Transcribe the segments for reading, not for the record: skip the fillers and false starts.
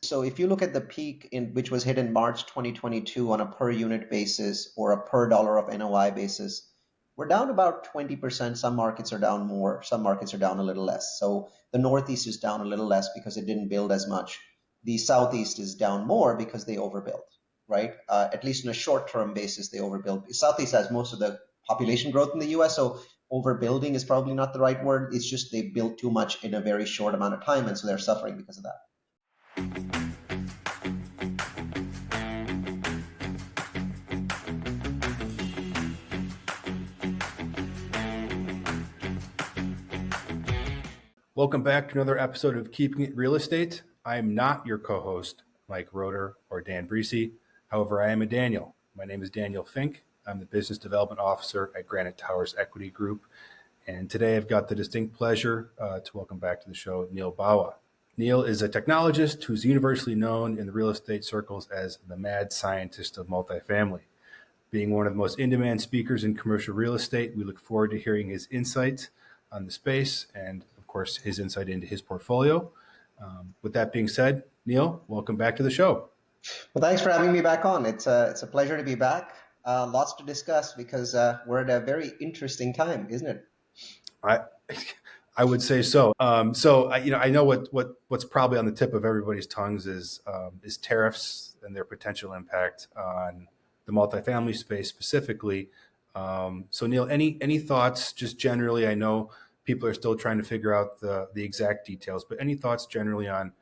So if you look at the peak which was hit in March 2022 on a per unit basis or a per dollar of NOI basis, we're down about 20%. Some markets are down more, some markets are down a little less. So the Northeast is down a little less because it didn't build as much. The Southeast is down more because they overbuilt, right? At least on a short-term basis, they overbuilt. Southeast has most of the population growth in the US, so overbuilding is probably not the right word. It's just they built too much in a very short amount of time, and so they're suffering because of that. Welcome back to another episode of Keeping It Real Estate. I am not your co-host, Mike Roeder or Dan Breesy. However, I am a Daniel. My name is Daniel Fink. I'm the Business Development Officer at Granite Towers Equity Group. And today I've got the distinct pleasure to welcome back to the show Neal Bawa. Neal is a technologist who's universally known in the real estate circles as the mad scientist of multifamily. Being one of the most in-demand speakers in commercial real estate, we look forward to hearing his insights on the space and, of course, his insight into his portfolio. With that being said, Neal, welcome back to the show. Well, thanks for having me back on. It's a pleasure to be back. Lots to discuss because we're at a very interesting time, isn't it? I would say so. I know what's probably on the tip of everybody's tongues is tariffs and their potential impact on the multifamily space specifically. So Neal, any thoughts just generally? I know people are still trying to figure out the exact details, but any thoughts generally on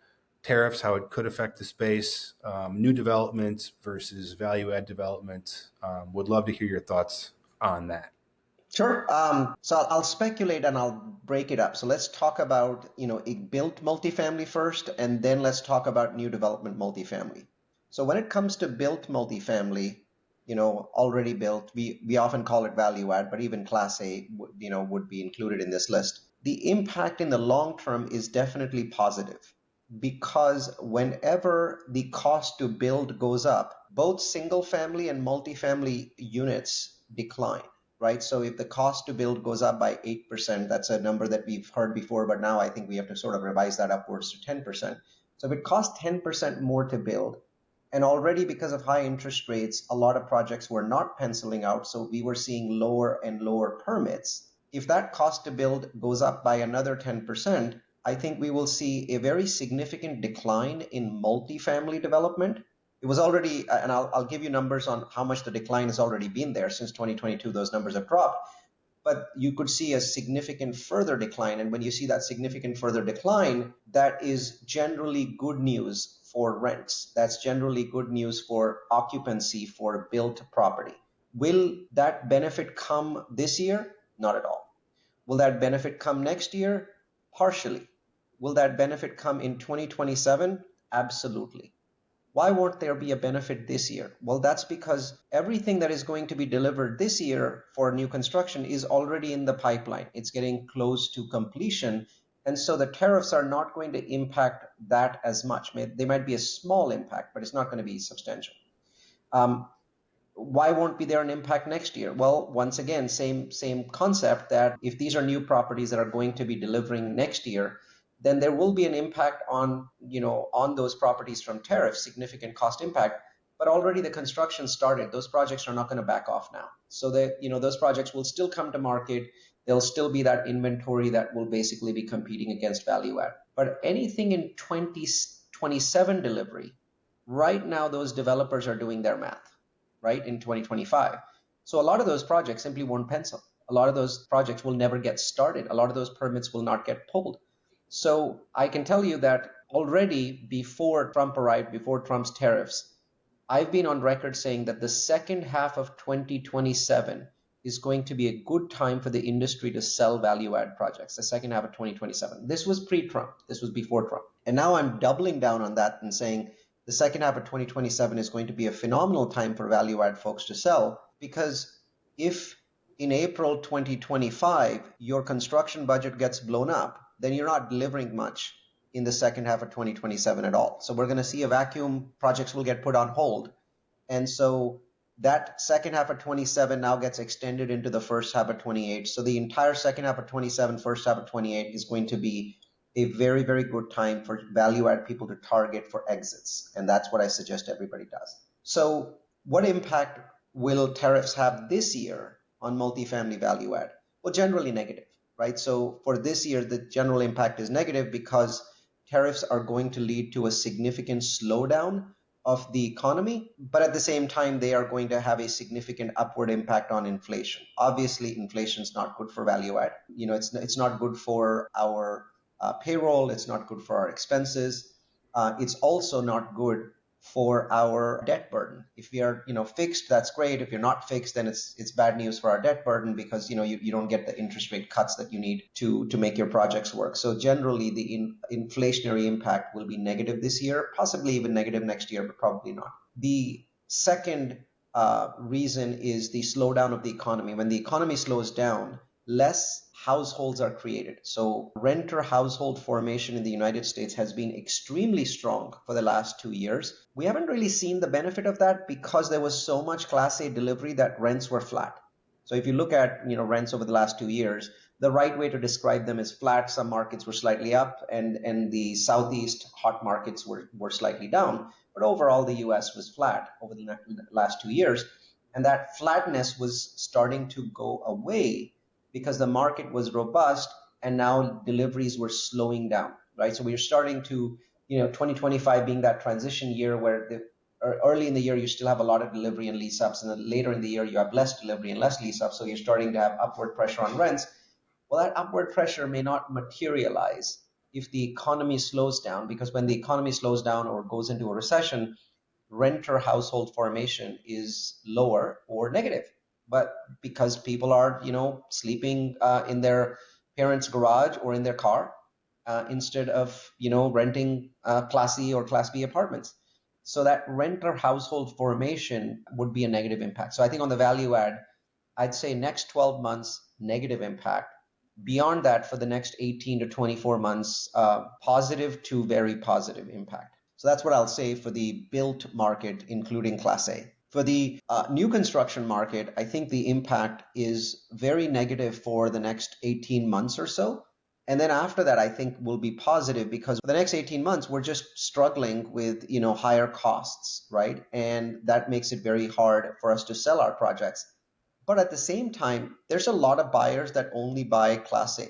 tariffs, how it could affect the space, new development versus value add development? Would love to hear your thoughts on that. Sure. So I'll speculate and I'll break it up. So let's talk about, built multifamily first, and then let's talk about new development multifamily. So when it comes to built multifamily, already built, we often call it value add, but even Class A, would be included in this list. The impact in the long term is definitely positive because whenever the cost to build goes up, both single family and multifamily units decline. Right. So if the cost to build goes up by 8%, that's a number that we've heard before, but now I think we have to sort of revise that upwards to 10%. So if it costs 10% more to build, and already because of high interest rates, a lot of projects were not penciling out. So we were seeing lower and lower permits. If that cost to build goes up by another 10%, I think we will see a very significant decline in multifamily development. It was already, and I'll give you numbers on how much the decline has already been there since 2022. Those numbers have dropped, but you could see a significant further decline. And when you see that significant further decline, that is generally good news for rents. That's generally good news for occupancy for built property. Will that benefit come this year? Not at all. Will that benefit come next year? Partially. Will that benefit come in 2027? Absolutely. Why won't there be a benefit this year? Well, that's because everything that is going to be delivered this year for new construction is already in the pipeline. It's getting close to completion. And so the tariffs are not going to impact that as much. They might be a small impact, but it's not going to be substantial. Why won't be there an impact next year? Well, once again, same concept that if these are new properties that are going to be delivering next year, then there will be an impact on those properties from tariffs, significant cost impact. But already the construction started. Those projects are not going to back off now. So that those projects will still come to market. There'll still be that inventory that will basically be competing against value add. But anything in 2027 delivery, right now those developers are doing their math, right, in 2025. So a lot of those projects simply won't pencil. A lot of those projects will never get started. A lot of those permits will not get pulled. So I can tell you that already before Trump arrived, before Trump's tariffs, I've been on record saying that the second half of 2027 is going to be a good time for the industry to sell value add projects, the second half of 2027. This was pre-Trump. This was before Trump. And now I'm doubling down on that and saying the second half of 2027 is going to be a phenomenal time for value add folks to sell, because if in April 2025 your construction budget gets blown up, then you're not delivering much in the second half of 2027 at all. So we're going to see a vacuum. Projects will get put on hold. And so that second half of 27 now gets extended into the first half of 28. So the entire second half of 27, first half of 28 is going to be a very, very good time for value add people to target for exits. And that's what I suggest everybody does. So what impact will tariffs have this year on multifamily value add? Well, generally negative, right? So for this year, the general impact is negative because tariffs are going to lead to a significant slowdown of the economy, but at the same time, they are going to have a significant upward impact on inflation. Obviously, inflation is not good for value add. It's not good for our payroll. It's not good for our expenses. It's also not good for our debt burden. If we are, fixed, that's great. If you're not fixed, then it's bad news for our debt burden because, you don't get the interest rate cuts that you need to make your projects work. So generally, the inflationary impact will be negative this year, possibly even negative next year, but probably not. The second reason is the slowdown of the economy. When the economy slows down, less households are created. So renter household formation in the United States has been extremely strong for the last 2 years. We haven't really seen the benefit of that because there was so much Class A delivery that rents were flat. So if you look at rents over the last 2 years, the right way to describe them is flat. Some markets were slightly up and the Southeast hot markets were slightly down. But overall, the US was flat over the last 2 years. And that flatness was starting to go away because the market was robust and now deliveries were slowing down, right? So we are starting to, 2025 being that transition year where early in the year you still have a lot of delivery and lease ups, and then later in the year you have less delivery and less lease ups. So you're starting to have upward pressure on rents. Well, that upward pressure may not materialize if the economy slows down, because when the economy slows down or goes into a recession, renter household formation is lower or negative. But because people are, sleeping in their parents' garage or in their car instead of, renting Class E or Class B apartments. So that renter household formation would be a negative impact. So I think on the value add, I'd say next 12 months, negative impact. Beyond that, for the next 18 to 24 months, positive to very positive impact. So that's what I'll say for the built market, including Class A. For the new construction market, I think the impact is very negative for the next 18 months or so. And then after that, I think will be positive because for the next 18 months, we're just struggling with, higher costs, right? And that makes it very hard for us to sell our projects. But at the same time, there's a lot of buyers that only buy Class A.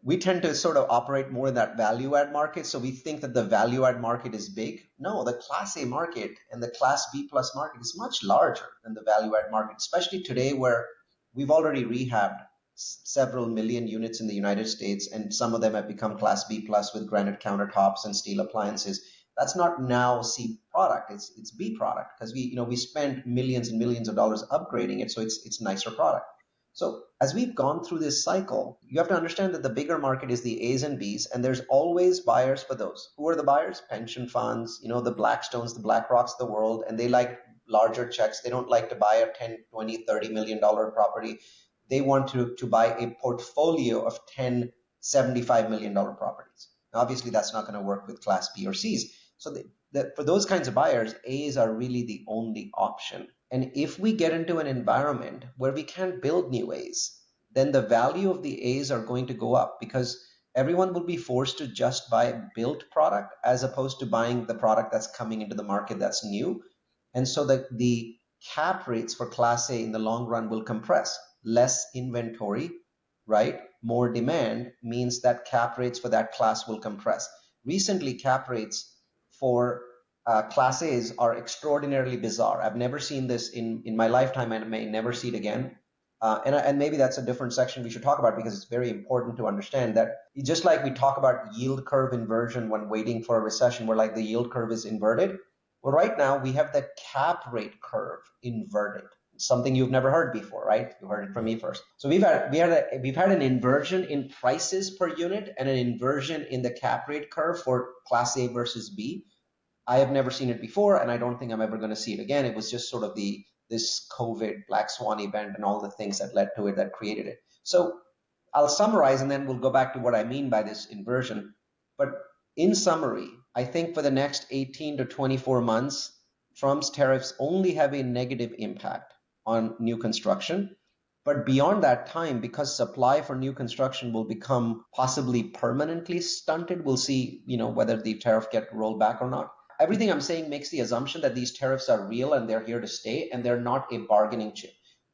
We tend to sort of operate more in that value add market. So we think that the value add market is big. No, the Class A market and the Class B plus market is much larger than the value add market, especially today where we've already rehabbed several million units in the United States, and some of them have become Class B plus with granite countertops and steel appliances. That's not now C product, it's B product because we spent millions and millions of dollars upgrading it, so it's nicer product. So as we've gone through this cycle, you have to understand that the bigger market is the A's and B's, and there's always buyers for those. Who are the buyers? Pension funds, the Blackstones, the BlackRocks of the world, and they like larger checks. They don't like to buy a 10, 20, $30 million property. They want to buy a portfolio of 10, $75 million properties. Obviously, that's not going to work with Class B or C's. So for those kinds of buyers, A's are really the only option. And if we get into an environment where we can't build new A's, then the value of the A's are going to go up because everyone will be forced to just buy a built product as opposed to buying the product that's coming into the market that's new. And so the cap rates for Class A in the long run will compress. Less inventory, right? More demand means that cap rates for that class will compress. Recently, cap rates for Class A's are extraordinarily bizarre. I've never seen this in my lifetime and may never see it again. And maybe that's a different section we should talk about because it's very important to understand that just like we talk about yield curve inversion when waiting for a recession where like the yield curve is inverted. Well, right now we have the cap rate curve inverted. Something you've never heard before, right? You heard it from me first. So we've had an inversion in prices per unit and an inversion in the cap rate curve for Class A versus B. I have never seen it before, and I don't think I'm ever going to see it again. It was just sort of this COVID black swan event and all the things that led to it that created it. So I'll summarize, and then we'll go back to what I mean by this inversion. But in summary, I think for the next 18 to 24 months, Trump's tariffs only have a negative impact on new construction. But beyond that time, because supply for new construction will become possibly permanently stunted, we'll see, whether the tariff get rolled back or not. Everything I'm saying makes the assumption that these tariffs are real and they're here to stay and they're not a bargaining chip.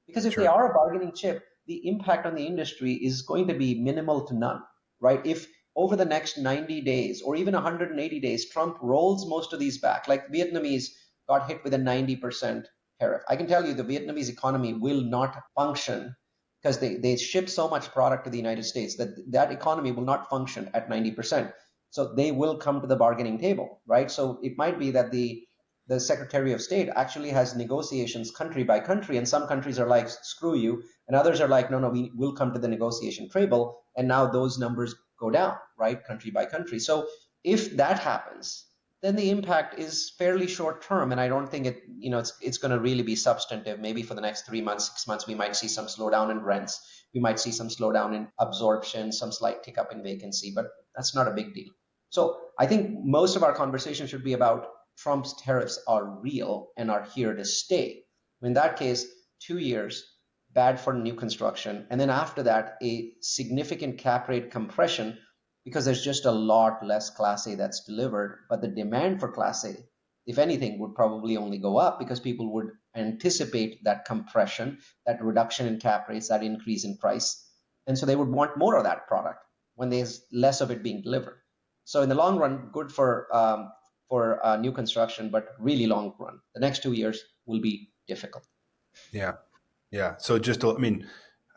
Because if they Sure. are a bargaining chip, the impact on the industry is going to be minimal to none, right? If over the next 90 days or even 180 days, Trump rolls most of these back, like Vietnamese got hit with a 90% tariff. I can tell you the Vietnamese economy will not function because they ship so much product to the United States that economy will not function at 90%. So they will come to the bargaining table, right? So it might be that the Secretary of State actually has negotiations country by country, and some countries are like, screw you, and others are like, no, we will come to the negotiation table, and now those numbers go down, right, country by country. So if that happens, then the impact is fairly short term, and I don't think it's going to really be substantive. Maybe for the next 3 months, 6 months, we might see some slowdown in rents, we might see some slowdown in absorption, some slight tick up in vacancy, but that's not a big deal. So I think most of our conversation should be about Trump's tariffs are real and are here to stay. In that case, 2 years, bad for new construction, and then after that, a significant cap rate compression because there's just a lot less Class A that's delivered. But the demand for Class A, if anything, would probably only go up because people would anticipate that compression, that reduction in cap rates, that increase in price. And so they would want more of that product when there's less of it being delivered. So in the long run, good for new construction, but really long run, the next 2 years will be difficult. Yeah. Yeah. So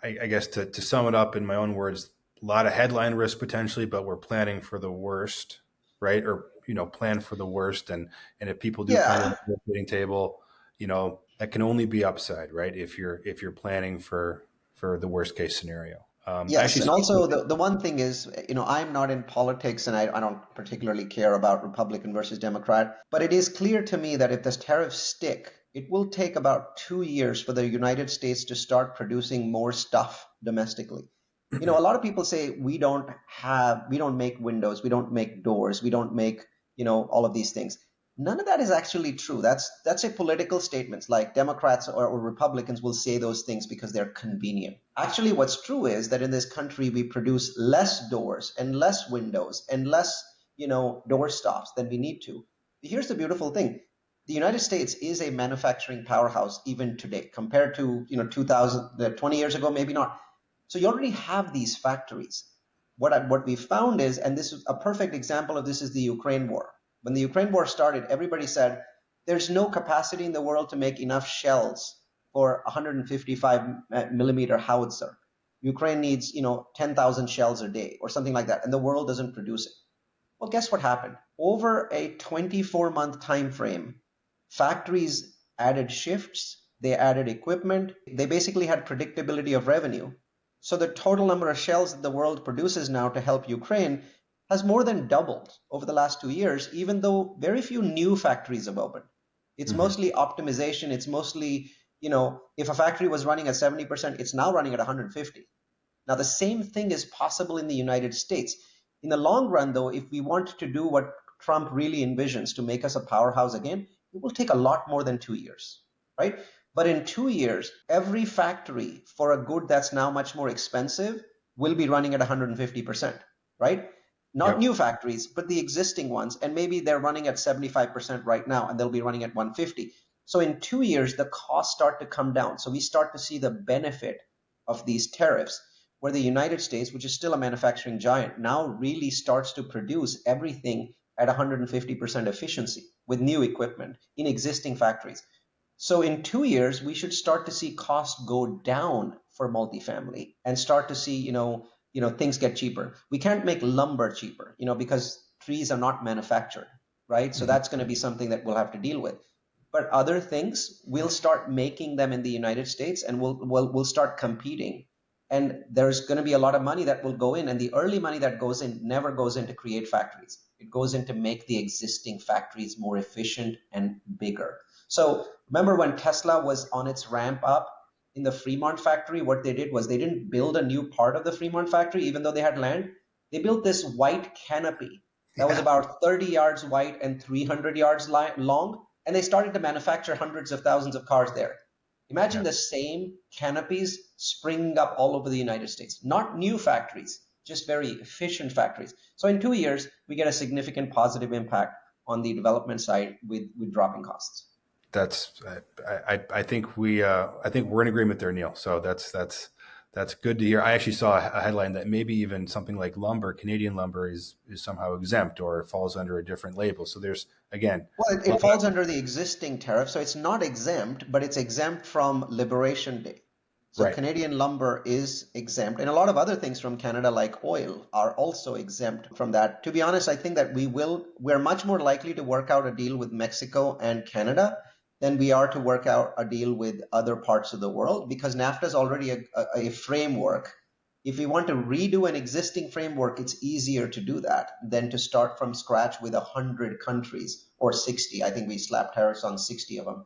I guess to sum it up in my own words, a lot of headline risk potentially, but we're planning for the worst, right? Or, plan for the worst. And if people do come to the negotiating table, that can only be upside, right? If you're planning for the worst case scenario. Yes, and also the one thing is, I'm not in politics and I don't particularly care about Republican versus Democrat, but it is clear to me that if the tariffs stick, it will take about 2 years for the United States to start producing more stuff domestically. A lot of people say we don't make windows, we don't make doors, we don't make, all of these things. None of that is actually true. That's a political statement. Like Democrats or Republicans will say those things because they're convenient. Actually, what's true is that in this country, we produce less doors and less windows and less, door stops than we need to. Here's the beautiful thing. The United States is a manufacturing powerhouse even today compared to, 20 years ago, maybe not. So you already have these factories. What we found is, and this is a perfect example of this, is the Ukraine war. When the Ukraine war started, everybody said, there's no capacity in the world to make enough shells for 155 millimeter howitzer. Ukraine needs, 10,000 shells a day or something like that, and the world doesn't produce it. Well, guess what happened? Over a 24-month time frame, factories added shifts, they added equipment, they basically had predictability of revenue. So the total number of shells that the world produces now to help Ukraine has more than doubled over the last 2 years, even though very few new factories have opened. It's mostly optimization. It's mostly, if a factory was running at 70%, it's now running at 150. Now, the same thing is possible in the United States. In the long run, though, if we want to do what Trump really envisions to make us a powerhouse again, it will take a lot more than 2 years, right? But in 2 years, every factory for a good that's now much more expensive will be running at 150%, right? Not new factories, but the existing ones. And maybe they're running at 75% right now, and they'll be running at 150. So in 2 years, the costs start to come down. So we start to see the benefit of these tariffs, where the United States, which is still a manufacturing giant, now really starts to produce everything at 150% efficiency with new equipment in existing factories. So in 2 years, we should start to see costs go down for multifamily and start to see, things get cheaper. We can't make lumber cheaper, because trees are not manufactured, right? So that's going to be something that we'll have to deal with. But other things, we'll start making them in the United States, and we'll start competing. And there's going to be a lot of money that will go in, and the early money that goes in never goes in to create factories. It goes in to make the existing factories more efficient and bigger. So remember when Tesla was on its ramp up in the Fremont factory, what they did was they didn't build a new part of the Fremont factory, even though they had land. They built this white canopy that was about 30 yards wide and 300 yards long, and they started to manufacture hundreds of thousands of cars there. Imagine the same canopies springing up all over the United States. Not new factories, just very efficient factories. So in 2 years, we get a significant positive impact on the development side with dropping costs. That's I think we're in agreement there, Neal. So that's good to hear. I actually saw a headline that maybe even something like lumber, Canadian lumber, is somehow exempt or falls under a different label. So there's, again, well, it falls under the existing tariff, so it's not exempt, but it's exempt from Liberation Day. So right. Canadian lumber is exempt, and a lot of other things from Canada, like oil, are also exempt from that. To be honest, I think that we're much more likely to work out a deal with Mexico and Canada than we are to work out a deal with other parts of the world, because NAFTA is already a framework. If we want to redo an existing framework, it's easier to do that than to start from scratch with 100 countries or 60. I think we slapped tariffs on 60 of them.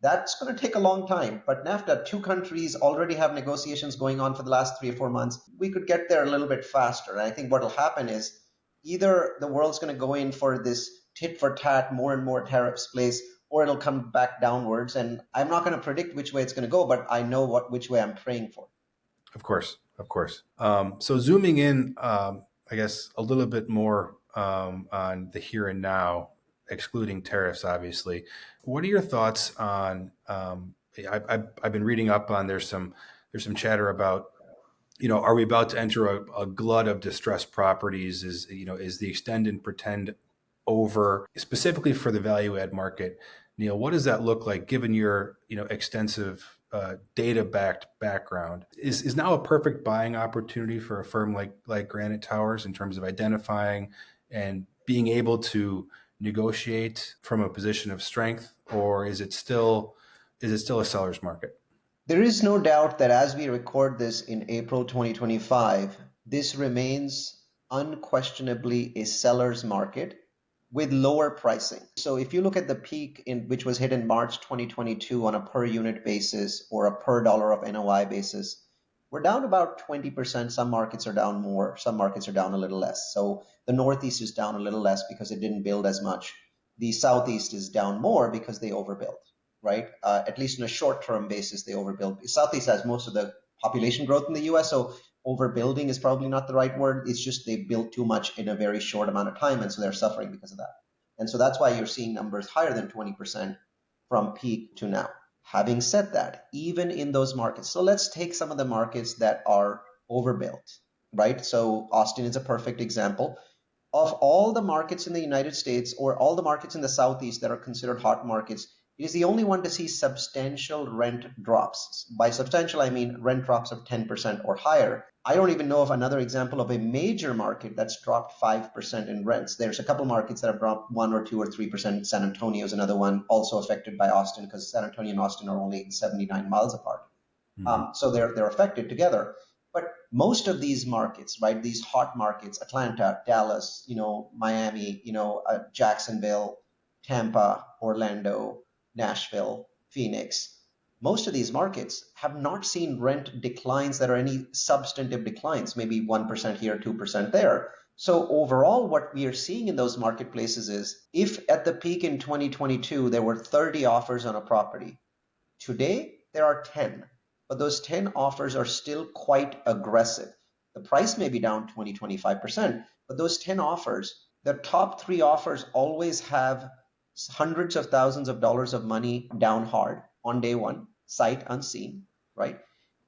That's going to take a long time. But NAFTA, 2 countries already have negotiations going on for the last 3 or 4 months. We could get there a little bit faster. And I think what will happen is either the world's going to go in for this tit for tat, more and more tariffs place, or it'll come back downwards. And I'm not going to predict which way it's going to go, but I know which way I'm praying for. Of course. So zooming in, I guess, a little bit more on the here and now, excluding tariffs, obviously. What are your thoughts on? I've been reading up on. There's some chatter about, are we about to enter a glut of distressed properties? Is the extend and pretend over, specifically for the value add market? Neal, what does that look like given your extensive data-backed background? Is now a perfect buying opportunity for a firm like Granite Towers in terms of identifying and being able to negotiate from a position of strength, or is it still a seller's market? There is no doubt that as we record this in April 2025, this remains unquestionably a seller's market with lower pricing. So if you look at the peak which was hit in March 2022 on a per unit basis or a per dollar of NOI basis, we're down about 20%. Some markets are down more. Some markets are down a little less. So the Northeast is down a little less because it didn't build as much. The Southeast is down more because they overbuilt, right? At least on a short-term basis, they overbuilt. Southeast has most of the population growth in the U.S., so overbuilding is probably not the right word. It's just they built too much in a very short amount of time, and so they're suffering because of that. And so that's why you're seeing numbers higher than 20% from peak to now. Having said that, even in those markets, so let's take some of the markets that are overbuilt, right? So Austin is a perfect example. Of all the markets in the United States or all the markets in the Southeast that are considered hot markets, it is the only one to see substantial rent drops. By substantial, I mean rent drops of 10% or higher. I don't even know of another example of a major market that's dropped 5% in rents. There's a couple markets that have dropped 1 or 2 or 3%. San Antonio is another one, also affected by Austin, because San Antonio and Austin are only 79 miles apart. So they're affected together. But most of these markets, right, these hot markets, Atlanta, Dallas, Miami, Jacksonville, Tampa, Orlando, Nashville, Phoenix, most of these markets have not seen rent declines that are any substantive declines, maybe 1% here, 2% there. So overall, what we are seeing in those marketplaces is, if at the peak in 2022, there were 30 offers on a property, today there are 10, but those 10 offers are still quite aggressive. The price may be down 20, 25%, but those 10 offers, the top 3 offers always have hundreds of thousands of dollars of money down hard on day one, sight unseen, right?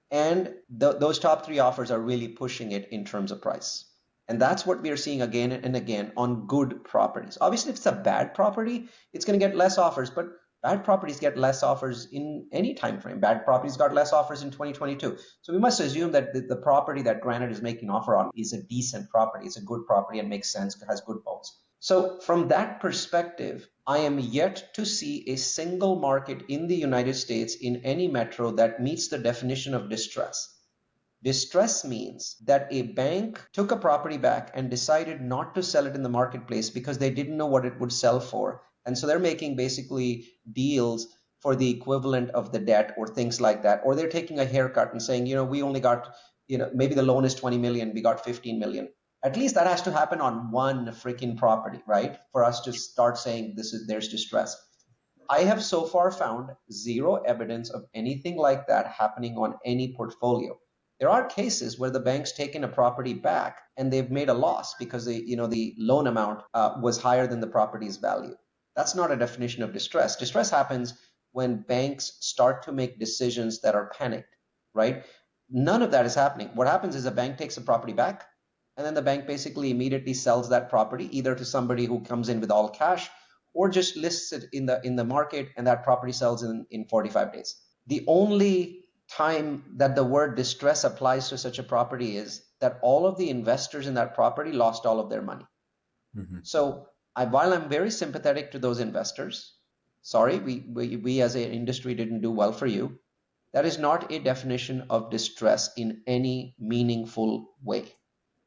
And those top 3 offers are really pushing it in terms of price. And that's what we are seeing again and again on good properties. Obviously, if it's a bad property, it's going to get less offers, but bad properties get less offers in any time frame. Bad properties got less offers in 2022. So we must assume that the property that Granite is making an offer on is a decent property. It's a good property and makes sense, has good bones. So from that perspective, I am yet to see a single market in the United States in any metro that meets the definition of distress. Distress means that a bank took a property back and decided not to sell it in the marketplace because they didn't know what it would sell for. And so they're making basically deals for the equivalent of the debt or things like that. Or they're taking a haircut and saying, we only got, maybe the loan is 20 million, we got 15 million. At least that has to happen on one freaking property, right? For us to start saying there's distress. I have so far found zero evidence of anything like that happening on any portfolio. There are cases where the bank's taken a property back and they've made a loss because the loan amount was higher than the property's value. That's not a definition of distress. Distress happens when banks start to make decisions that are panicked, right? None of that is happening. What happens is a bank takes a property back, and then the bank basically immediately sells that property either to somebody who comes in with all cash or just lists it in the market, and that property sells in 45 days. The only time that the word distress applies to such a property is that all of the investors in that property lost all of their money. Mm-hmm. So while I'm very sympathetic to those investors, sorry, we as an industry didn't do well for you. That is not a definition of distress in any meaningful way.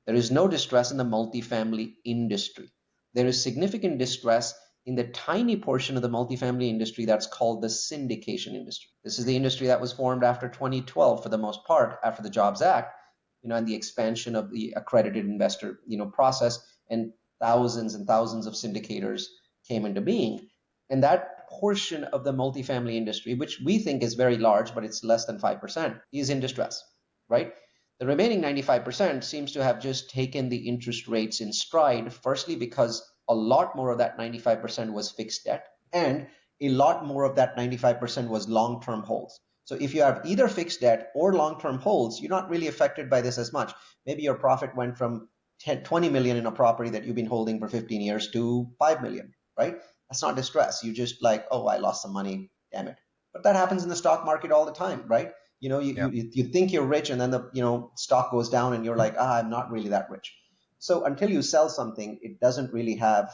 There is no distress in the multifamily industry. There is significant distress in the tiny portion of the multifamily industry that's called the syndication industry. This is the industry that was formed after 2012 for the most part, after the Jobs Act, and the expansion of the accredited investor, process, and thousands and thousands of syndicators came into being. And that portion of the multifamily industry, which we think is very large, but it's less than 5%, is in distress, right? The remaining 95% seems to have just taken the interest rates in stride, firstly because a lot more of that 95% was fixed debt, and a lot more of that 95% was long-term holds. So if you have either fixed debt or long-term holds, you're not really affected by this as much. Maybe your profit went from 20 million in a property that you've been holding for 15 years to 5 million, right? That's not distress. You just like, oh, I lost some money, damn it. But that happens in the stock market all the time, right? You think you're rich, and then the stock goes down and you're like, I'm not really that rich. So until you sell something, it doesn't really have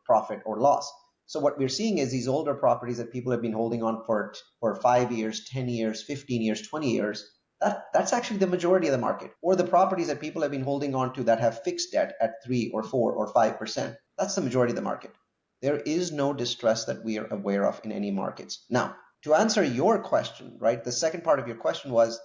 profit or loss. So what we're seeing is these older properties that people have been holding on for 5 years, 10 years, 15 years, 20 years. That's actually the majority of the market. Or the properties that people have been holding on to that have fixed debt at 3 or 4 or 5%. That's the majority of the market. There is no distress that we are aware of in any markets. Now, to answer your question, right, the second part of your question was,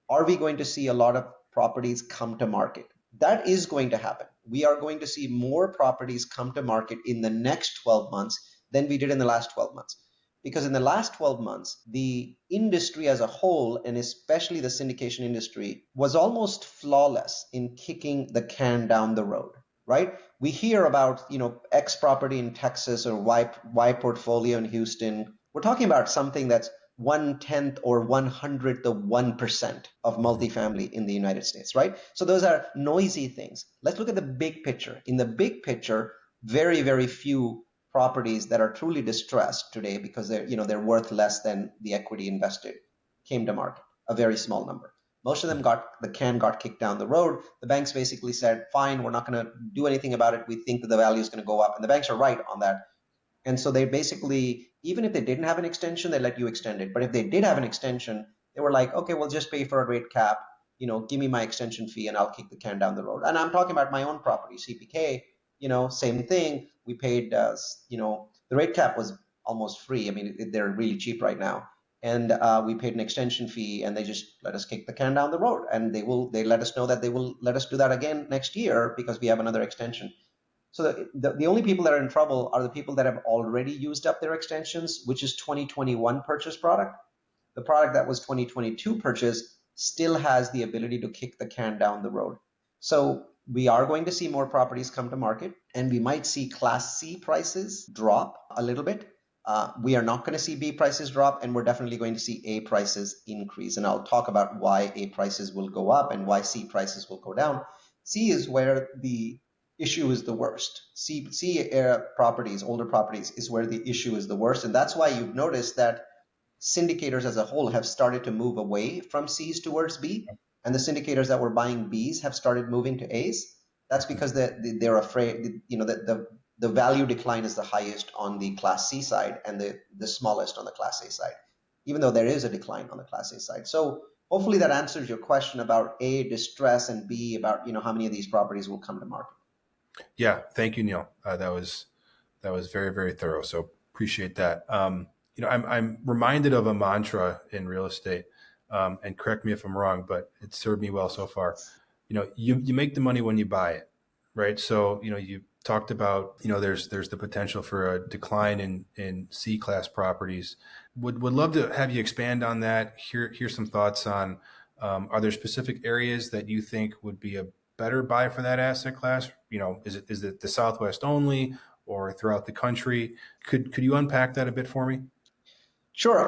are we going to see a lot of properties come to market? That is going to happen. We are going to see more properties come to market in the next 12 months than we did in the last 12 months. Because in the last 12 months, the industry as a whole, and especially the syndication industry, was almost flawless in kicking the can down the road, right? We hear about, X property in Texas or Y portfolio in Houston. We're talking about something that's 1/10 or 100th of 1% of multifamily in the United States, right? So those are noisy things. Let's look at the big picture. In the big picture, very, very few properties that are truly distressed today because they're worth less than the equity invested came to market. A very small number. Most of them got kicked down the road. The banks basically said, fine, we're not going to do anything about it. We think that the value is going to go up. And the banks are right on that. And so they basically, even if they didn't have an extension, they let you extend it. But if they did have an extension, they were like, okay, we'll just pay for a rate cap. Give me my extension fee and I'll kick the can down the road. And I'm talking about my own property, CPK, same thing. We paid, the rate cap was almost free. I mean, they're really cheap right now. And we paid an extension fee, and they just let us kick the can down the road. And they let us know that they will let us do that again next year because we have another extension. So the only people that are in trouble are the people that have already used up their extensions, which is 2021 purchase product. The product that was 2022 purchase still has the ability to kick the can down the road. So we are going to see more properties come to market, and we might see Class C prices drop a little bit. We are not going to see B prices drop, and we're definitely going to see A prices increase. And I'll talk about why A prices will go up and why C prices will go down. C is where the issue is the worst. C properties, older properties, is where the issue is the worst. And that's why you've noticed that syndicators as a whole have started to move away from C's towards B. And the syndicators that were buying B's have started moving to A's. That's because they're afraid, that the value decline is the highest on the Class C side and the smallest on the Class A side, even though there is a decline on the Class A side. So hopefully that answers your question about A, distress, and B, about how many of these properties will come to market. Yeah, thank you, Neal. That was very, very thorough. So appreciate that. I'm reminded of a mantra in real estate, and correct me if I'm wrong, but it served me well so far. You make the money when you buy it, right? So talked about, there's the potential for a decline in C class properties. Would love to have you expand on that. Here's some thoughts on, are there specific areas that you think would be a better buy for that asset class? Is it the Southwest only or throughout the country? Could you unpack that a bit for me? Sure.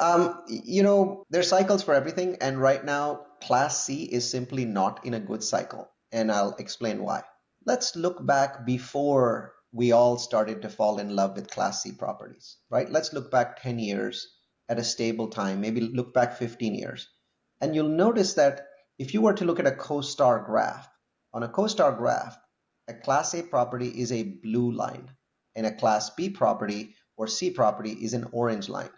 There's cycles for everything, and right now, Class C is simply not in a good cycle, and I'll explain why. Let's look back before we all started to fall in love with Class C properties, right? Let's look back 10 years at a stable time, maybe look back 15 years. And you'll notice that if you were to look at a CoStar graph, on a CoStar graph, a Class A property is a blue line, and a Class B property or C property is an orange line.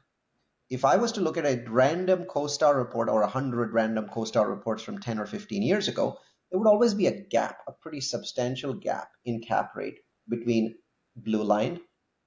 If I was to look at a random CoStar report or 100 random CoStar reports from 10 or 15 years ago, there would always be a gap, a pretty substantial gap in cap rate between blue line,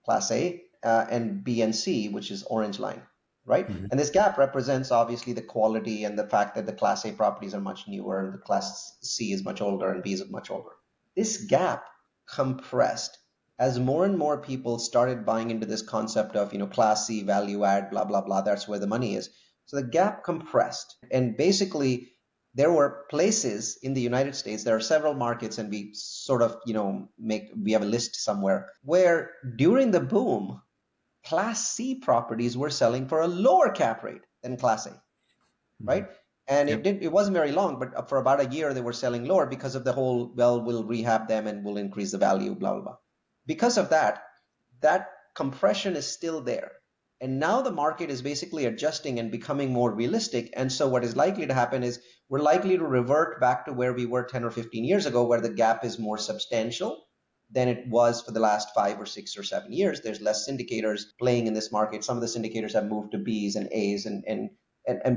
Class A, and B and C, which is orange line, right? Mm-hmm. And this gap represents obviously the quality and the fact that the Class A properties are much newer and the Class C is much older and B is much older. This gap compressed as more and more people started buying into this concept of, Class C, value add, blah, blah, blah, that's where the money is. So the gap compressed. And basically, there were places in the United States, there are several markets, and we sort of, we have a list somewhere, where during the boom, Class C properties were selling for a lower cap rate than Class A, right? And Yep. it wasn't very long, but for about a year, they were selling lower because of the whole, well, we'll rehab them and we'll increase the value, blah, blah, blah. Because of that compression is still there. And now the market is basically adjusting and becoming more realistic. And so what is likely to happen is we're likely to revert back to where we were 10 or 15 years ago, where the gap is more substantial than it was for the last 5 or 6 or 7 years. There's less syndicators playing in this market. Some of the syndicators have moved to Bs and As. And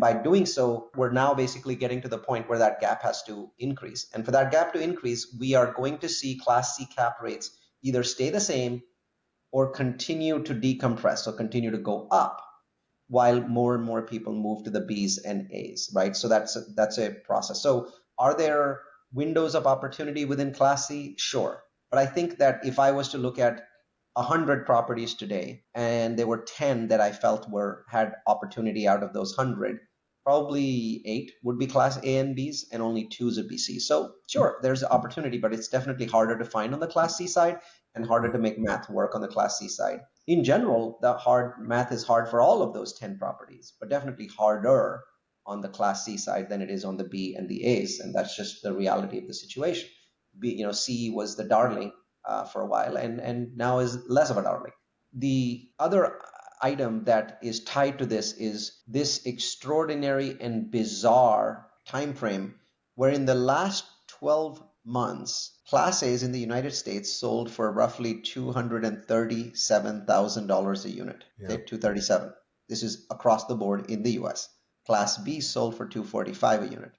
by doing so, we're now basically getting to the point where that gap has to increase. And for that gap to increase, we are going to see Class C cap rates either stay the same or continue to decompress or continue to go up while more and more people move to the Bs and As, right? So that's a process. So are there windows of opportunity within Class C? Sure. But I think that if I was to look at 100 properties today and there were 10 that I felt had opportunity out of those 100, probably 8 would be Class A and Bs and only 2 would be C. So sure, there's opportunity, but it's definitely harder to find on the Class C side and harder to make math work on the Class C side. In general, the hard math is hard for all of those 10 properties, but definitely harder on the Class C side than it is on the B and the A's. And that's just the reality of the situation. C was the darling for a while and now is less of a darling. The other item that is tied to this is this extraordinary and bizarre time frame where in the last 12 months, Class A's in the United States sold for roughly $237,000 a unit. Yeah. Okay, 237. This is across the board in the US. Class B sold for $245 a unit.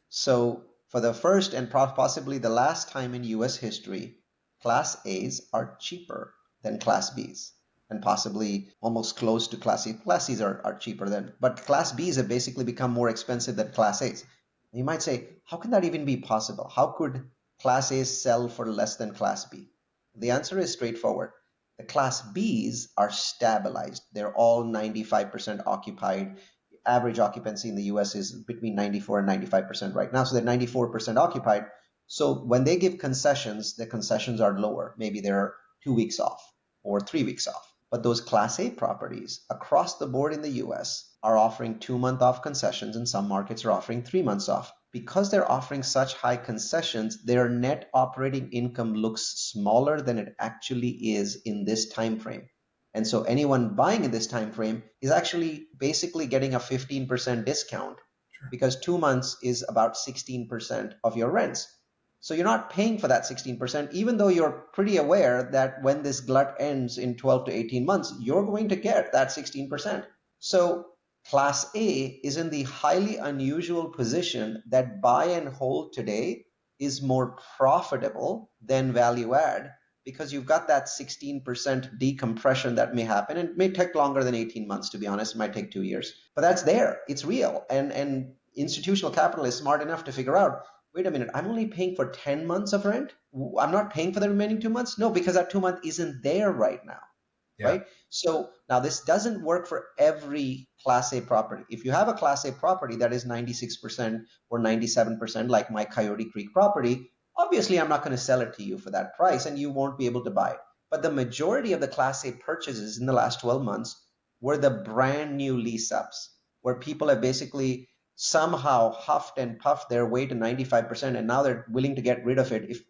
So for the first and possibly the last time in US history, Class A's are cheaper than Class B's. And possibly almost close to Class C. Class C's are cheaper than, but Class B's have basically become more expensive than Class A's. And you might say, how can that even be possible? How could Class A's sell for less than Class B? The answer is straightforward. The Class B's are stabilized. They're all 95% occupied. Average occupancy in the US is between 94 and 95% right now. So they're 94% occupied. So when they give concessions, the concessions are lower. Maybe they're 2 weeks off or 3 weeks off. But those Class A properties across the board in the US are offering 2-month off concessions, and some markets are offering 3 months off. Because they're offering such high concessions, their net operating income looks smaller than it actually is in this time frame. And so anyone buying in this time frame is actually basically getting a 15% discount. Sure. Because 2 months is about 16% of your rents. So you're not paying for that 16%, even though you're pretty aware that when this glut ends in 12 to 18 months, you're going to get that 16%. So Class A is in the highly unusual position that buy and hold today is more profitable than value add because you've got that 16% decompression that may happen, and it may take longer than 18 months, to be honest. It might take 2 years. But that's there. It's real. And institutional capital is smart enough to figure out wait a minute, I'm only paying for 10 months of rent. I'm not paying for the remaining 2 months. No, because that 2 month isn't there right now. Yeah. Right? So now this doesn't work for every Class A property. If you have a Class A property that is 96% or 97%, like my Coyote Creek property, obviously I'm not going to sell it to you for that price and you won't be able to buy it. But the majority of the Class A purchases in the last 12 months were the brand new lease ups, where people have basically somehow huffed and puffed their way to 95% and now they're willing to get rid of it if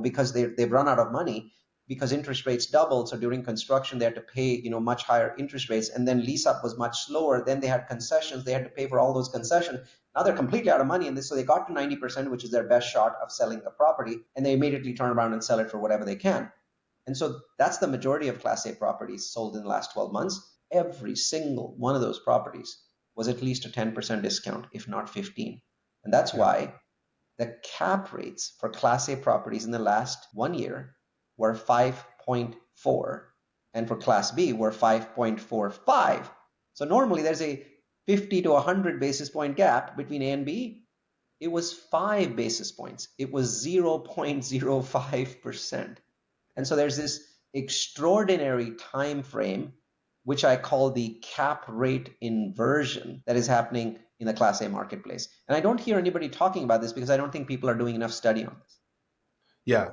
because they've run out of money because interest rates doubled. So during construction, they had to pay, much higher interest rates. And then lease up was much slower. Then they had concessions. They had to pay for all those concessions. Now they're completely out of money in this. So they got to 90%, which is their best shot of selling the property. And they immediately turn around and sell it for whatever they can. And so that's the majority of Class A properties sold in the last 12 months. Every single one of those properties was at least a 10% discount, if not 15. And that's why the cap rates for Class A properties in the last 1 year were 5.4, and for Class B were 5.45. So normally there's a 50 to 100 basis point gap between A and B. It was 5 basis points. It was 0.05%. And so there's this extraordinary time frame, which I call the cap rate inversion, that is happening in the Class A marketplace. And I don't hear anybody talking about this because I don't think people are doing enough study on this. Yeah,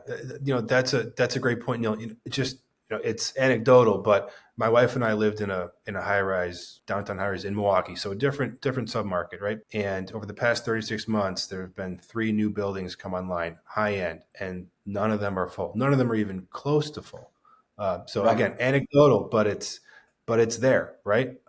that's a great point, Neal. It's anecdotal, but my wife and I lived in a high rise, downtown high rise in Milwaukee, so a different submarket, right? And over the past 36 months, there have been 3 new buildings come online, high end, and none of them are full. None of them are even close to full. So Right. again, anecdotal, but it's there, right?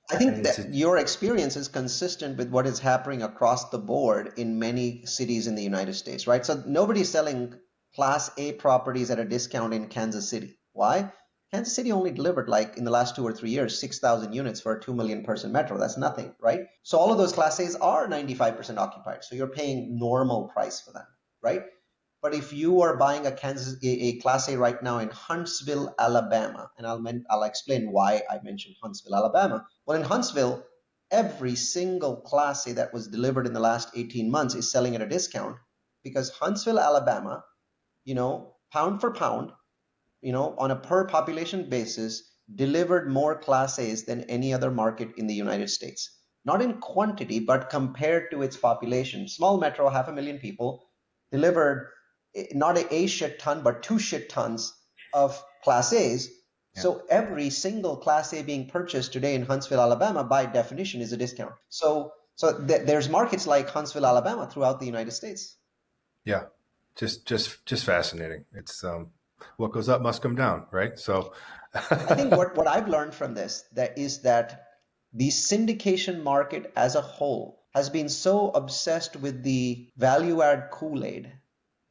I think that your experience is consistent with what is happening across the board in many cities in the United States, right? So nobody's selling Class A properties at a discount in Kansas City. Why? Kansas City only delivered, like in the last 2 or 3 years, 6,000 units for a 2 million person metro. That's nothing, right? So all of those Class A's are 95% occupied. So you're paying normal price for them, right? But if you are buying a Class A right now in Huntsville, Alabama, and I'll explain why I mentioned Huntsville, Alabama. Well, in Huntsville, every single Class A that was delivered in the last 18 months is selling at a discount because Huntsville, Alabama, pound for pound, on a per population basis, delivered more Class A's than any other market in the United States. Not in quantity, but compared to its population. Small metro, 500,000 people, delivered not a shit ton, but 2 shit tons of Class A's. Yeah. So every single Class A being purchased today in Huntsville, Alabama, by definition, is a discount. So there's markets like Huntsville, Alabama, throughout the United States. Yeah, just fascinating. It's what goes up must come down, right? So I think what I've learned from this is that the syndication market as a whole has been so obsessed with the value add Kool-Aid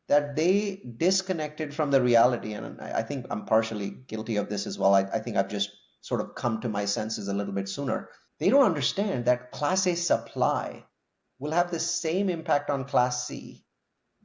that they disconnected from the reality. And I think I'm partially guilty of this as well. I think I've just sort of come to my senses a little bit sooner. They don't understand that Class A supply will have the same impact on Class C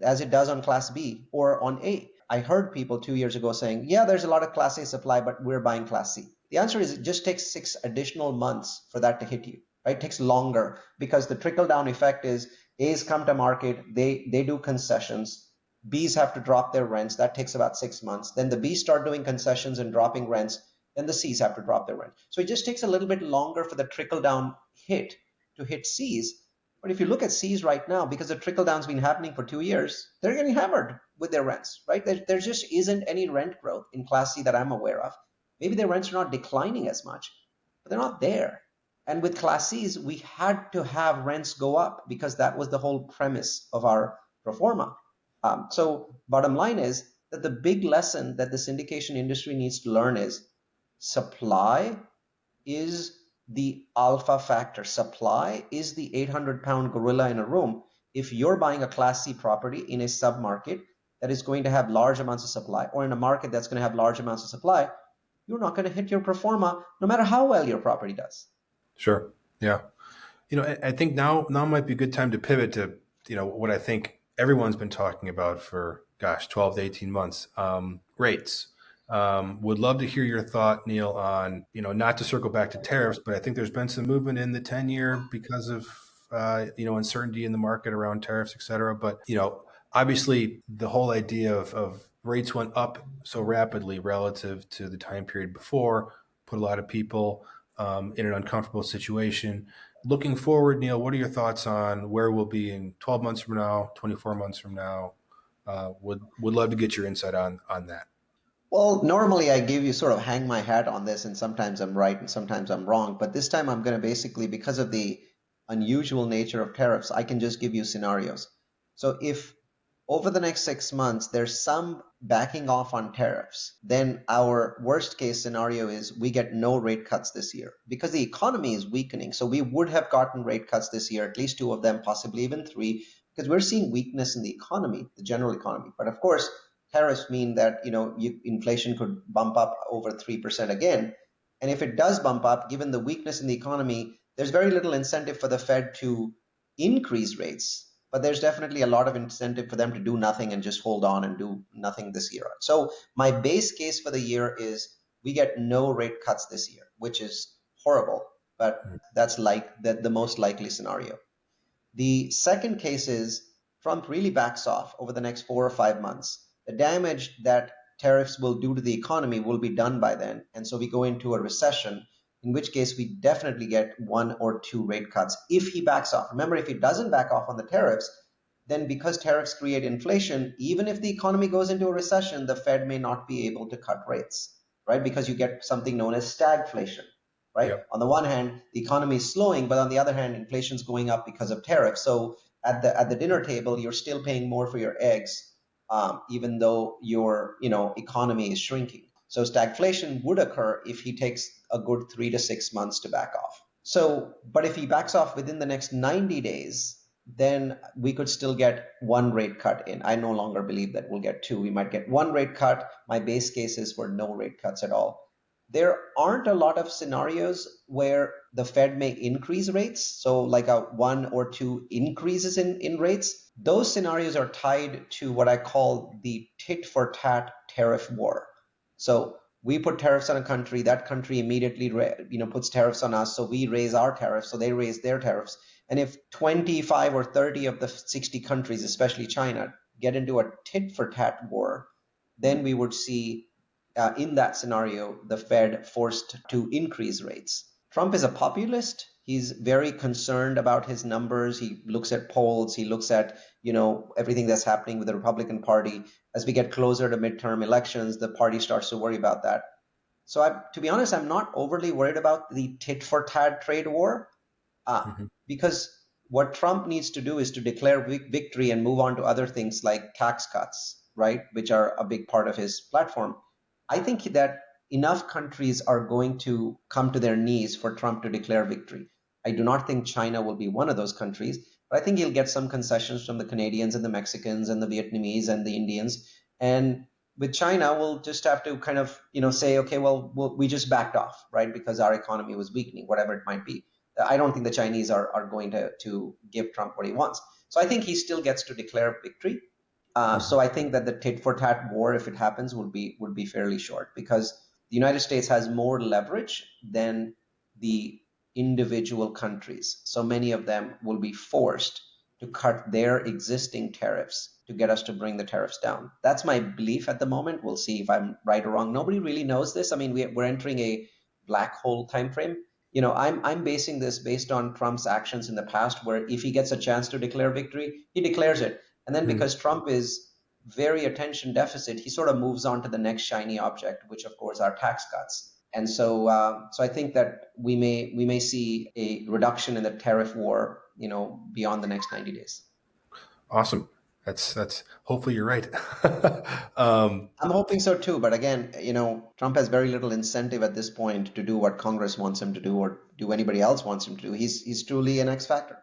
as it does on Class B or on A. I heard people 2 years ago saying, yeah, there's a lot of Class A supply, but we're buying Class C. The answer is it just takes 6 additional months for that to hit you, right? It takes longer because the trickle down effect is A's come to market, they do concessions, B's have to drop their rents. That takes about 6 months. Then the B's start doing concessions and dropping rents. Then the C's have to drop their rent. So it just takes a little bit longer for the trickle down hit to hit C's. But if you look at C's right now, because the trickle down's been happening for 2 years, they're getting hammered with their rents, right? There just isn't any rent growth in Class C that I'm aware of. Maybe their rents are not declining as much, but they're not there. And with Class C's, we had to have rents go up because that was the whole premise of our pro forma. So bottom line is that the big lesson that the syndication industry needs to learn is supply is the alpha factor. Supply is the 800-pound gorilla in a room. If you're buying a Class C property in a sub-market that is going to have large amounts of supply, or in a market that's going to have large amounts of supply, you're not going to hit your pro forma no matter how well your property does. Sure. Yeah. I think now might be a good time to pivot to, what I think everyone's been talking about for, 12 to 18 months, rates. Would love to hear your thought, Neal, on, not to circle back to tariffs, but I think there's been some movement in the 10-year because of uncertainty in the market around tariffs, et cetera. But, obviously the whole idea of rates went up so rapidly relative to the time period before, put a lot of people in an uncomfortable situation. Looking forward, Neal, what are your thoughts on where we'll be in 12 months from now, 24 months from now? Would love to get your insight on that. Well, normally I give you sort of hang my hat on this, and sometimes I'm right and sometimes I'm wrong. But this time I'm going to basically, because of the unusual nature of tariffs, I can just give you scenarios. So if over the next 6 months there's some backing off on tariffs, then our worst case scenario is we get no rate cuts this year because the economy is weakening. So we would have gotten rate cuts this year, at least two of them, possibly even three, because we're seeing weakness in the economy, the general economy. But of course, tariffs mean that inflation could bump up over 3% again. And if it does bump up, given the weakness in the economy, there's very little incentive for the Fed to increase rates. But there's definitely a lot of incentive for them to do nothing and just hold on and do nothing this year. So my base case for the year is we get no rate cuts this year, which is horrible, but that's the most likely scenario. The second case is Trump really backs off over the next 4 or 5 months. The damage that tariffs will do to the economy will be done by then. And so we go into a recession, in which case we definitely get one or two rate cuts if he backs off. Remember, if he doesn't back off on the tariffs, then because tariffs create inflation, even if the economy goes into a recession, the Fed may not be able to cut rates, right? Because you get something known as stagflation, right? Yep. On the one hand, the economy is slowing, but on the other hand, inflation is going up because of tariffs. So at the dinner table, you're still paying more for your eggs, even though your economy is shrinking. So stagflation would occur if he takes a good 3 to 6 months to back off. So, but if he backs off within the next 90 days, then we could still get one rate cut in. I no longer believe that we'll get two. We might get one rate cut. My base case is for no rate cuts at all. There aren't a lot of scenarios where the Fed may increase rates. So like a 1 or 2 increases in rates. Those scenarios are tied to what I call the tit for tat tariff war. So we put tariffs on a country, that country immediately puts tariffs on us, so we raise our tariffs, so they raise their tariffs. And if 25 or 30 of the 60 countries, especially China, get into a tit for tat war, then we would see in that scenario the Fed forced to increase rates. Trump is a populist. He's very concerned about his numbers. He looks at polls. He looks at everything that's happening with the Republican Party. As we get closer to midterm elections, the party starts to worry about that. So to be honest, I'm not overly worried about the tit for tat trade war because what Trump needs to do is to declare victory and move on to other things like tax cuts, right, which are a big part of his platform. I think that enough countries are going to come to their knees for Trump to declare victory. I do not think China will be one of those countries, but I think he'll get some concessions from the Canadians and the Mexicans and the Vietnamese and the Indians. And with China, we'll just have to kind of, say, okay, well, we just backed off, right? Because our economy was weakening, whatever it might be. I don't think the Chinese are going to give Trump what he wants. So I think he still gets to declare victory. So I think that the tit for tat war, if it happens, would be fairly short because the United States has more leverage than the individual countries. So many of them will be forced to cut their existing tariffs to get us to bring the tariffs down. That's my belief at the moment. We'll see if I'm right or wrong. Nobody really knows this. I mean, we're entering a black hole timeframe. I'm basing this based on Trump's actions in the past, where if he gets a chance to declare victory, he declares it. And then because Trump is very attention deficit, he sort of moves on to the next shiny object, which of course are tax cuts. And so I think that we may see a reduction in the tariff war, beyond the next 90 days. Awesome. That's hopefully you're right. I'm hoping so too. But again, Trump has very little incentive at this point to do what Congress wants him to do or do anybody else wants him to do. He's truly an X factor.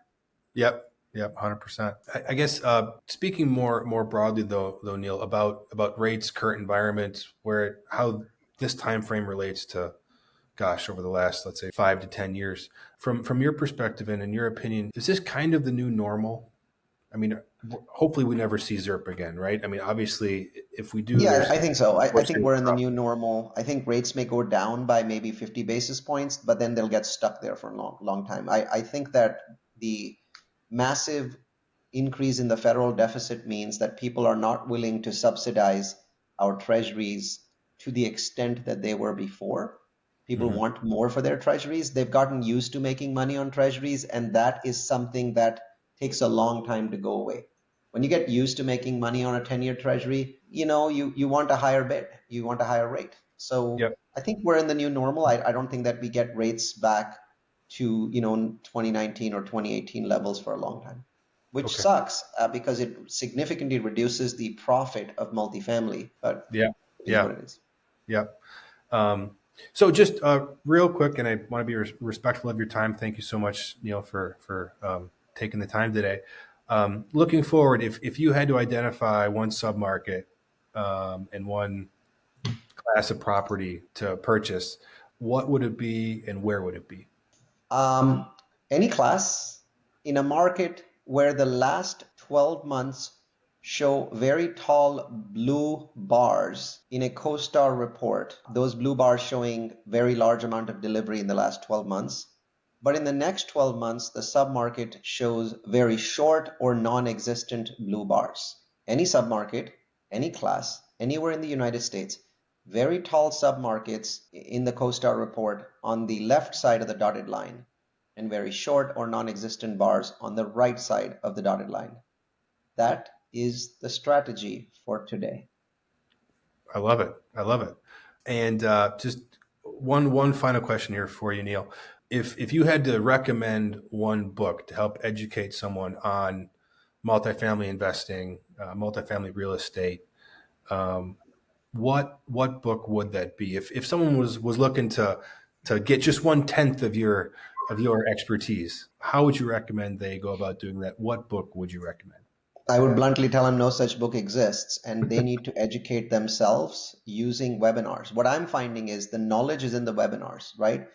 Yep. 100%. I guess speaking more broadly though, Neal, about rates, current environment, how this time frame relates to, over the last, let's say, 5 to 10 years, from your perspective and in your opinion, is this kind of the new normal? I mean, hopefully we never see ZIRP again, right? I mean, obviously, if we do, yeah, I think so. I think we're in the new normal. I think rates may go down by maybe 50 basis points, but then they'll get stuck there for a long time. I think that the massive increase in the federal deficit means that people are not willing to subsidize our treasuries to the extent that they were before. People Mm-hmm. want more for their treasuries. They've gotten used to making money on treasuries, and that is something that takes a long time to go away. When you get used to making money on a 10-year treasury, you want a higher bid, you want a higher rate. So Yep. I think we're in the new normal. I don't think that we get rates back to 2019 or 2018 levels for a long time, which Okay. sucks because it significantly reduces the profit of multifamily, but Yeah. it is Yeah. what it is. Yeah. Um, so just real quick, and I want to be respectful of your time. Thank you so much, Neal, for taking the time today. Looking forward, if you had to identify one submarket and one class of property to purchase, what would it be and where would it be? Um, any class in a market where the last 12 months show very tall blue bars in a CoStar report, those blue bars showing very large amount of delivery in the last 12 months. But in the next 12 months, the submarket shows very short or non-existent blue bars. Any submarket, any class, anywhere in the United States, very tall submarkets in the CoStar report on the left side of the dotted line, and very short or non-existent bars on the right side of the dotted line. That is the strategy for today. I love it. I love it. And just one final question here for you, Neal. If you had to recommend one book to help educate someone on multifamily investing, multifamily real estate, um, what book would that be? If someone was looking to get just 1/10 of your expertise, how would you recommend they go about doing that? What book would you recommend? I would bluntly tell them no such book exists and they need to educate themselves using webinars. What I'm finding is the knowledge is in the webinars, right?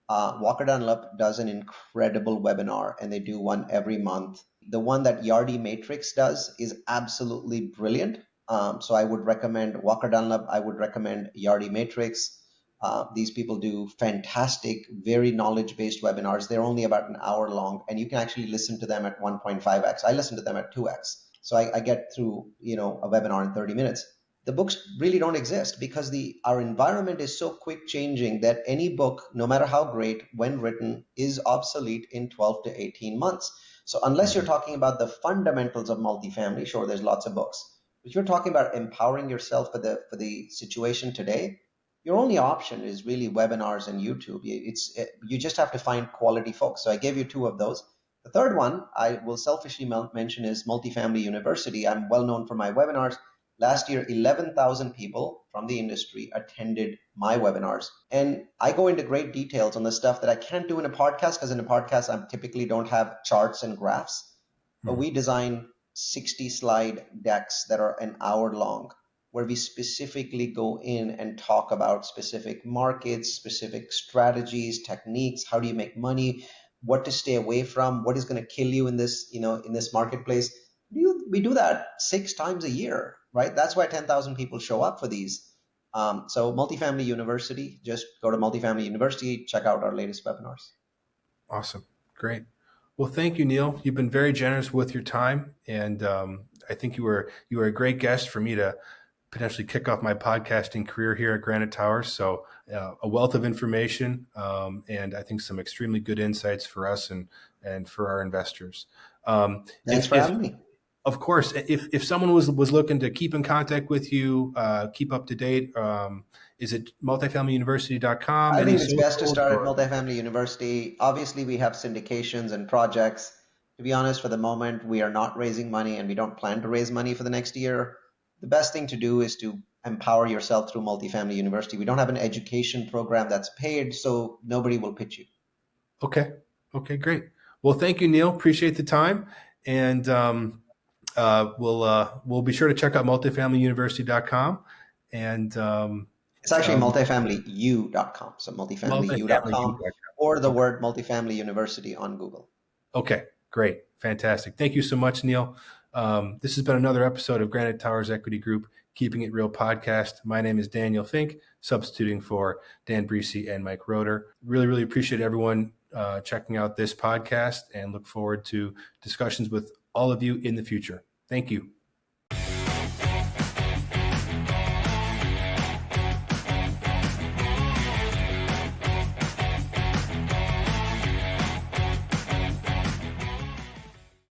Walker Dunlop does an incredible webinar and they do one every month. The one that Yardi Matrix does is absolutely brilliant. So I would recommend Walker Dunlop. I would recommend Yardi Matrix. These people do fantastic, very knowledge-based webinars. They're only about an hour long, and you can actually listen to them at 1.5x. I listen to them at 2x. So I get through, a webinar in 30 minutes. The books really don't exist because our environment is so quick changing that any book, no matter how great, when written, is obsolete in 12 to 18 months. So unless you're talking about the fundamentals of multifamily, sure, there's lots of books. If you're talking about empowering yourself for the situation today, your only option is really webinars and YouTube. You just have to find quality folks. So I gave you two of those. The third one I will selfishly mention is Multifamily University. I'm well known for my webinars. Last year, 11,000 people from the industry attended my webinars. And I go into great details on the stuff that I can't do in a podcast because in a podcast, I typically don't have charts and graphs. But we design 60 slide decks that are an hour long where we specifically go in and talk about specific markets, specific strategies, techniques. How do you make money? What to stay away from? What is going to kill you in this marketplace? We do that 6 times a year, right? That's why 10,000 people show up for these. So Multifamily University, just go to Multifamily University, check out our latest webinars. Awesome. Great. Well, thank you, Neal. You've been very generous with your time, and I think you were a great guest for me to potentially kick off my podcasting career here at Granite Towers. So a wealth of information, and I think some extremely good insights for us and for our investors. Thanks for having me. Of course, if someone was looking to keep in contact with you, keep up to date, is it multifamilyuniversity.com? I think it's best to start at Multifamily University. Obviously, we have syndications and projects. To be honest, for the moment, we are not raising money and we don't plan to raise money for the next year. The best thing to do is to empower yourself through Multifamily University. We don't have an education program that's paid, so nobody will pitch you. Okay. Okay, great. Well, thank you, Neal. Appreciate the time. And we'll be sure to check out multifamilyuniversity.com. And it's actually multifamilyu.com. So multifamilyU.com or the word Multifamily University on Google. Okay, great. Fantastic. Thank you so much, Neal. This has been another episode of Granite Towers Equity Group, Keeping It Real podcast. My name is Daniel Fink, substituting for Dan Breesy and Mike Roeder. Really, really appreciate everyone checking out this podcast and look forward to discussions with all of you in the future. Thank you.